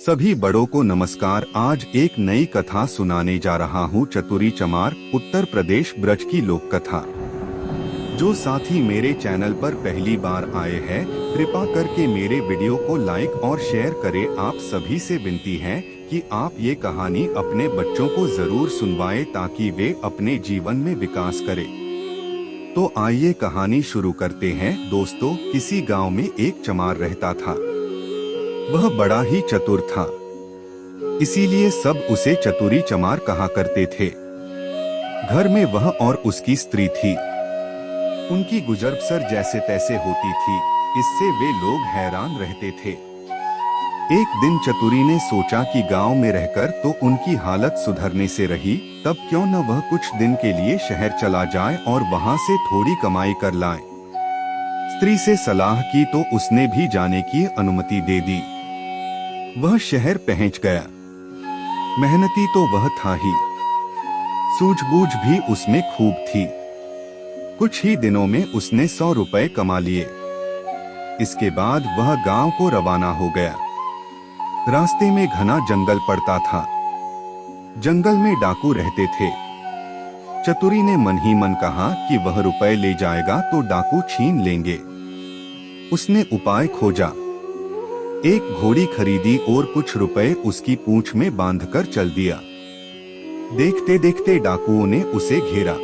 सभी बड़ों को नमस्कार। आज एक नई कथा सुनाने जा रहा हूँ। चतुरी चमार, उत्तर प्रदेश ब्रज की लोक कथा। जो साथी मेरे चैनल पर पहली बार आए हैं, कृपा करके मेरे वीडियो को लाइक और शेयर करें। आप सभी से विनती है कि आप ये कहानी अपने बच्चों को जरूर सुनवाएं ताकि वे अपने जीवन में विकास करें। तो आइए कहानी शुरू करते हैं। दोस्तों, किसी गांव में एक चमार रहता था। वह बड़ा ही चतुर था, इसीलिए सब उसे चतुरी चमार कहा करते थे। घर में वह और उसकी स्त्री थी। उनकी गुजर बसर जैसे तैसे होती थी, इससे वे लोग हैरान रहते थे। एक दिन चतुरी ने सोचा कि गांव में रहकर तो उनकी हालत सुधरने से रही, तब क्यों न वह कुछ दिन के लिए शहर चला जाए और वहां से थोड़ी कमाई कर लाए। स्त्री से सलाह की तो उसने भी जाने की अनुमति दे दी। वह शहर पहुंच गया। मेहनती तो वह था ही, सूझबूझ भी उसमें खूब थी। कुछ ही दिनों में उसने 100 रुपए कमा लिए। इसके बाद वह गांव को रवाना हो गया। रास्ते में घना जंगल पड़ता था। जंगल में डाकू रहते थे। चतुरी ने मन ही मन कहा कि वह रुपए ले जाएगा तो डाकू छीन लेंगे। उसने उपाय खोजा। एक घोड़ी खरीदी और कुछ रुपए उसकी पूंछ में बांधकर चल दिया। देखते देखते डाकुओं ने उसे घेरा।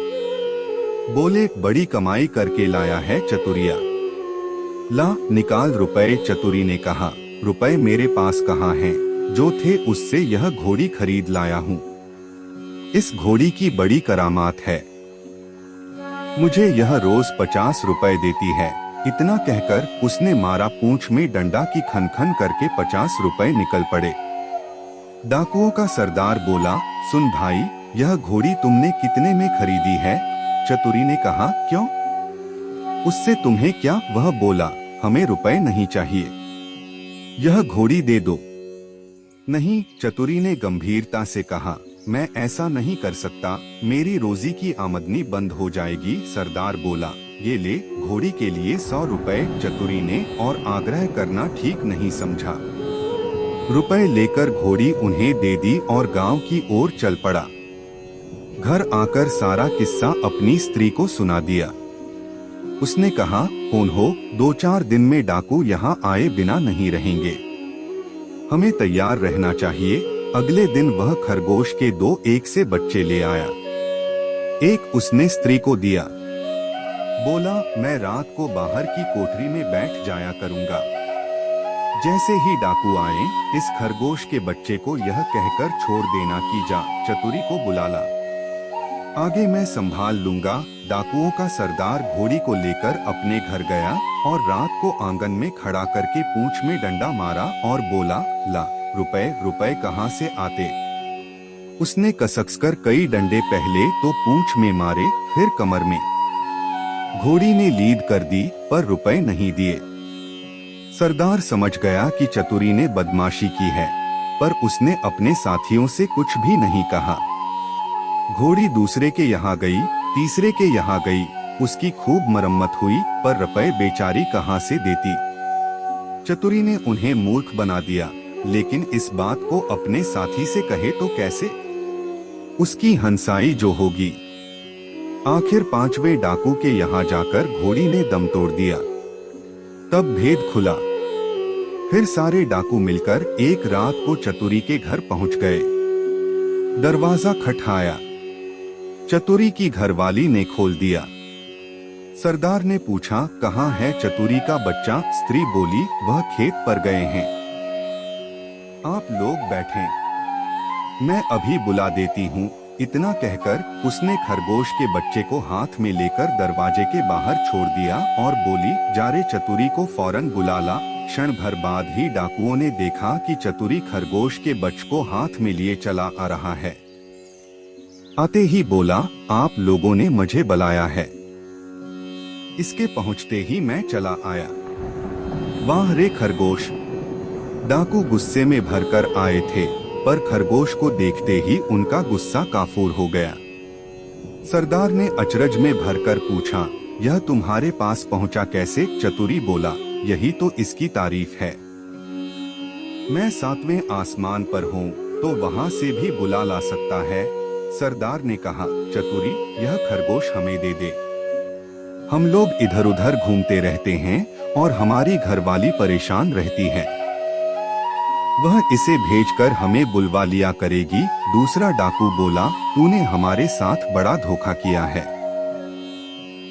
बोले, बड़ी कमाई करके लाया है चतुरिया, ला निकाल रुपए। चतुरी ने कहा, रुपए मेरे पास कहाँ हैं? जो थे उससे यह घोड़ी खरीद लाया हूँ। इस घोड़ी की बड़ी करामात है, मुझे यह रोज 50 रुपए देती है। इतना कहकर उसने मारा पूंछ में डंडा की खन करके 50 रुपए निकल पड़े। डाकुओं का सरदार बोला, सुन भाई, यह घोड़ी तुमने कितने में खरीदी है? चतुरी ने कहा, क्यों, उससे तुम्हें क्या? वह बोला, हमें रुपए नहीं चाहिए, यह घोड़ी दे दो। नहीं, चतुरी ने गंभीरता से कहा, मैं ऐसा नहीं कर सकता, मेरी रोजी की आमदनी बंद हो जाएगी। सरदार बोला, ये ले, घोड़ी के लिए 100 रुपए। चतुरी ने और आग्रह करना ठीक नहीं समझा। रुपए लेकर घोड़ी उन्हें दे दी और गांव की ओर चल पड़ा। घर आकर सारा किस्सा अपनी स्त्री को सुना दिया। उसने कहा, कौन हो? 2-4 दिन में डाकू यहाँ आए बिना नहीं रहेंगे, हमें तैयार रहना चाहिए। अगले दिन वह खरगोश के 2 एक से बच्चे ले आया। एक उसने स्त्री को दिया। बोला, मैं रात को बाहर की कोठरी में बैठ जाया करूंगा। जैसे ही डाकू आए, इस खरगोश के बच्चे को यह कहकर छोड़ देना कि जा चतुरी को बुला ला, आगे मैं संभाल लूंगा। डाकुओं का सरदार घोड़ी को लेकर अपने घर गया और रात को आंगन में खड़ा करके पूंछ में डंडा मारा और बोला, ला रुपए। रुपए कहाँ से आते? उसने कसकर कई डंडे पहले तो पूंछ में मारे, फिर कमर में। घोड़ी ने लीद कर दी पर रुपए नहीं दिए। सरदार समझ गया कि चतुरी ने बदमाशी की है, पर उसने अपने साथियों से कुछ भी नहीं कहा। घोड़ी दूसरे के यहाँ गई, तीसरे के यहाँ गई, उसकी खूब मरम्मत हुई, पर रुपए बेचारी कहाँ से देती। चतुरी ने उन्हें मूर्ख बना दिया, लेकिन इस बात को अपने साथी से कहे तो कैसे? उसकी हंसाई जो होगी। आखिर 5वें डाकू के यहाँ जाकर घोड़ी ने दम तोड़ दिया। तब भेद खुला। फिर सारे डाकू मिलकर एक रात को चतुरी के घर पहुंच गए। दरवाजा खटखटाया। चतुरी की घरवाली ने खोल दिया। सरदार ने पूछा, कहाँ है चतुरी का बच्चा? स्त्री बोली, वह खेत पर गए हैं। आप लोग बैठें, मैं अभी बुला देती हूँ। इतना कहकर उसने खरगोश के बच्चे को हाथ में लेकर दरवाजे के बाहर छोड़ दिया और बोली, जा रे चतुरी को फौरन बुला ला। क्षण भर बाद ही डाकुओं ने देखा कि चतुरी खरगोश के बच्चे को हाथ में लिए चला आ रहा है। आते ही बोला, आप लोगों ने मुझे बुलाया है। इसके पहुंचते ही मैं चला आया। वाह रे खरगोश! डाकू गुस्से में भरकर आए थे, पर खरगोश को देखते ही उनका गुस्सा काफूर हो गया। सरदार ने अचरज में भरकर पूछा, यह तुम्हारे पास पहुंचा कैसे? चतुरी बोला, यही तो इसकी तारीफ है। मैं 7वें आसमान पर हूँ तो वहाँ से भी बुला ला सकता है। सरदार ने कहा, चतुरी, यह खरगोश हमें दे दे। हम लोग इधर उधर घूमते रहते हैं और हमारी घरवाली परेशान रहती है। वह इसे भेजकर हमें बुलवा लिया करेगी। दूसरा डाकू बोला, तूने हमारे साथ बड़ा धोखा किया है।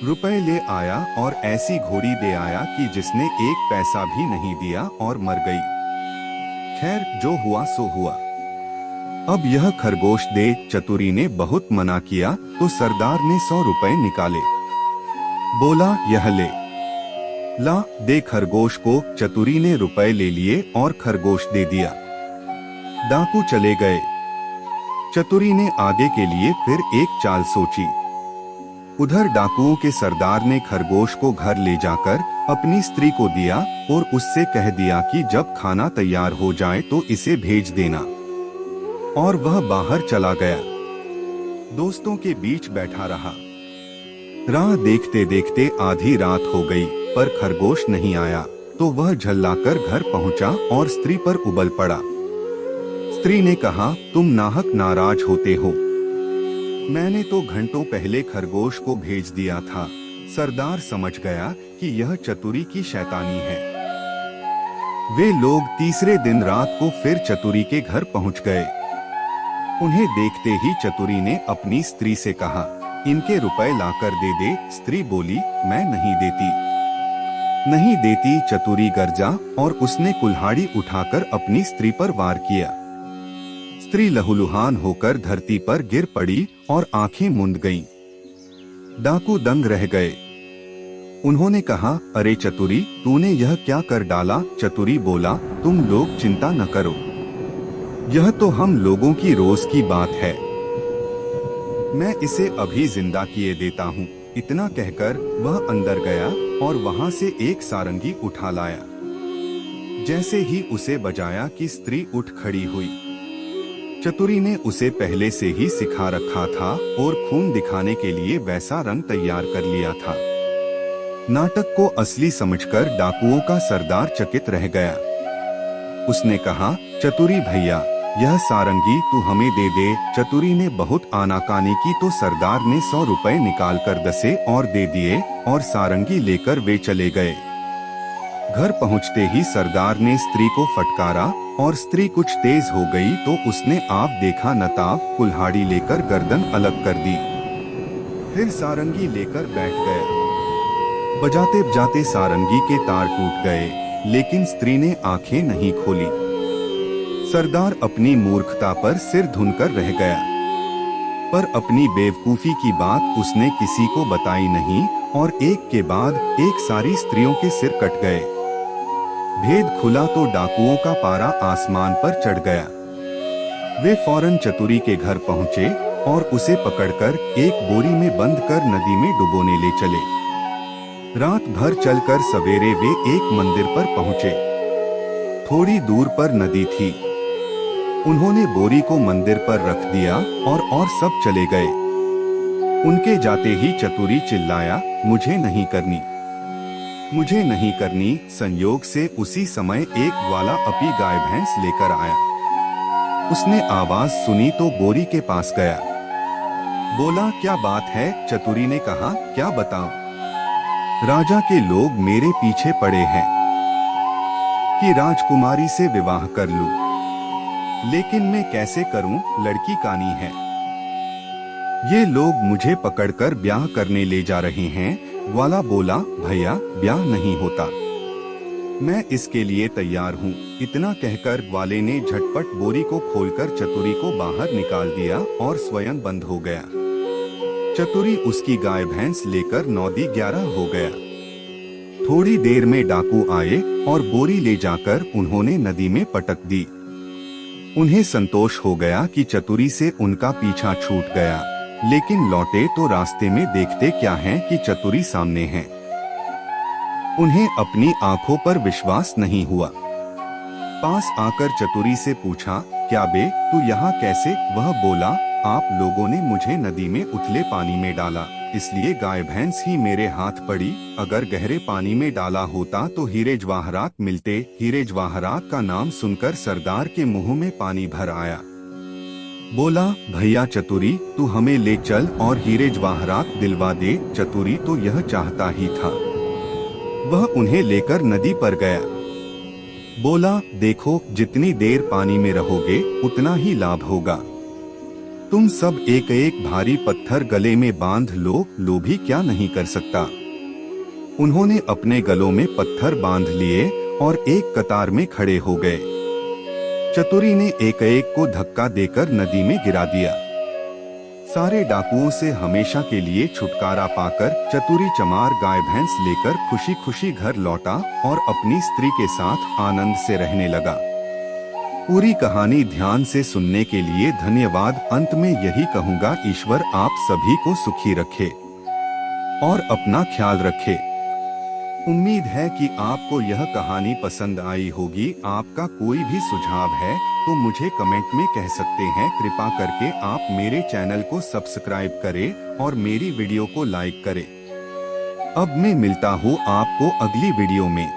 रुपए ले आया और ऐसी घोड़ी दे आया कि जिसने एक पैसा भी नहीं दिया और मर गई। खैर, जो हुआ सो हुआ। अब यह खरगोश दे। चतुरी ने बहुत मना किया तो सरदार ने 100 रुपए निकाले। बोला, यह ले। ला दे खरगोश को। चतुरी ने रुपए ले लिए और खरगोश दे दिया। डाकू चले गए। चतुरी ने आगे के लिए फिर एक चाल सोची। उधर डाकुओं के सरदार ने खरगोश को घर ले जाकर अपनी स्त्री को दिया और उससे कह दिया कि जब खाना तैयार हो जाए तो इसे भेज देना। और वह बाहर चला गया। दोस्तों के बीच बैठा रहा। राह देखते देखते आधी रात हो गई पर खरगोश नहीं आया तो वह झल्लाकर घर पहुंचा और स्त्री पर उबल पड़ा। स्त्री ने कहा, तुम नाहक नाराज होते हो। मैंने तो घंटों पहले खरगोश को भेज दिया था। सरदार समझ गया कि यह चतुरी की शैतानी है। वे लोग तीसरे दिन रात को फिर चतुरी के घर पहुंच गए। उन्हें देखते ही चतुरी ने अपनी स्त्री से कहा, इनके रुपए लाकर दे दे। स्त्री बोली, मैं नहीं देती। नहीं देती। चतुरी गरजा और उसने कुल्हाड़ी उठाकर अपनी स्त्री पर वार किया। स्त्री लहूलुहान होकर धरती पर गिर पड़ी और आंखें मूंद गईं। डाकू दंग रह गए। उन्होंने कहा, अरे चतुरी, तूने यह क्या कर डाला? चतुरी बोला, तुम लोग चिंता न करो, यह तो हम लोगों की रोज की बात है। मैं इसे अभी जिंदा किए देता हूँ। इतना कहकर वह अंदर गया और वहां से एक सारंगी उठा लाया। जैसे ही उसे बजाया कि स्त्री उठ खड़ी हुई। चतुरी ने उसे पहले से ही सिखा रखा था और खून दिखाने के लिए वैसा रंग तैयार कर लिया था। नाटक को असली समझकर डाकुओं का सरदार चकित रह गया। उसने कहा, चतुरी भैया, यह सारंगी तू हमें दे दे। चतुरी ने बहुत आनाकानी की तो सरदार ने 100 रुपए निकालकर दसे और दे दिए और सारंगी लेकर वे चले गए। घर पहुंचते ही सरदार ने स्त्री को फटकारा और स्त्री कुछ तेज हो गई तो उसने आप देखा नताब कुल्हाड़ी लेकर गर्दन अलग कर दी। फिर सारंगी लेकर बैठ गया। बजाते बजाते सारंगी के तार टूट गए, लेकिन स्त्री ने आंखें नहीं खोली। सरदार अपनी मूर्खता पर सिर धुनकर रह गया, पर अपनी बेवकूफी की बात उसने किसी को बताई नहीं और एक के बाद एक सारी स्त्रियों के सिर कट गए। भेद खुला तो डाकुओं का पारा आसमान पर चढ़ गया। वे फौरन चतुरी के घर पहुंचे और उसे पकड़कर एक बोरी में बंद कर नदी में डुबोने ले चले। रात भर चलकर सवेरे वे एक मंदिर पर पहुंचे। थोड़ी दूर पर नदी थी। उन्होंने बोरी को मंदिर पर रख दिया और सब चले गए। उनके जाते ही चतुरी चिल्लाया, मुझे नहीं करनी, मुझे नहीं करनी। संयोग से उसी समय एक ग्वाला अपनी गाय भैंस लेकर आया। उसने आवाज सुनी तो बोरी के पास गया। बोला, क्या बात है? चतुरी ने कहा, क्या बताऊं? राजा के लोग मेरे पीछे पड़े हैं कि राजकुमारी से विवाह कर लूं, लेकिन मैं कैसे करूं? लड़की कानी है। ये लोग मुझे पकड़कर ब्याह करने ले जा रहे हैं। ग्वाला बोला, भैया, ब्याह नहीं होता, मैं इसके लिए तैयार हूँ। इतना कहकर ग्वाले ने झटपट बोरी को खोलकर चतुरी को बाहर निकाल दिया और स्वयं बंद हो गया। चतुरी उसकी गाय भैंस लेकर 9-11 हो गया। थोड़ी देर में डाकू आए और बोरी ले जाकर उन्होंने नदी में पटक दी। उन्हें संतोष हो गया कि चतुरी से उनका पीछा छूट गया, लेकिन लौटे तो रास्ते में देखते क्या है कि चतुरी सामने है। उन्हें अपनी आंखों पर विश्वास नहीं हुआ। पास आकर चतुरी से पूछा, क्या बे, तू यहाँ कैसे? वह बोला, आप लोगों ने मुझे नदी में उथले पानी में डाला। इसलिए गाय भैंस ही मेरे हाथ पड़ी। अगर गहरे पानी में डाला होता तो हीरे जवाहरात मिलते। हीरे जवाहरात का नाम सुनकर सरदार के मुंह में पानी भर आया। बोला, भैया चतुरी, तू हमें ले चल और हीरे जवाहरात दिलवा दे। चतुरी तो यह चाहता ही था। वह उन्हें लेकर नदी पर गया। बोला, देखो, जितनी देर पानी में रहोगे उतना ही लाभ होगा। तुम सब एक एक भारी पत्थर गले में बांध लो। लोभी क्या नहीं कर सकता। उन्होंने अपने गलों में पत्थर बांध लिए और एक कतार में खड़े हो गए। चतुरी ने एक एक को धक्का देकर नदी में गिरा दिया। सारे डाकुओं से हमेशा के लिए छुटकारा पाकर चतुरी चमार गाय भैंस लेकर खुशी खुशी घर लौटा और अपनी स्त्री के साथ आनंद से रहने लगा। पूरी कहानी ध्यान से सुनने के लिए धन्यवाद। अंत में यही कहूँगा, ईश्वर आप सभी को सुखी रखे और अपना ख्याल रखे। उम्मीद है कि आपको यह कहानी पसंद आई होगी। आपका कोई भी सुझाव है तो मुझे कमेंट में कह सकते हैं। कृपा करके आप मेरे चैनल को सब्सक्राइब करें और मेरी वीडियो को लाइक करें। अब मैं मिलता हूँ आपको अगली वीडियो में।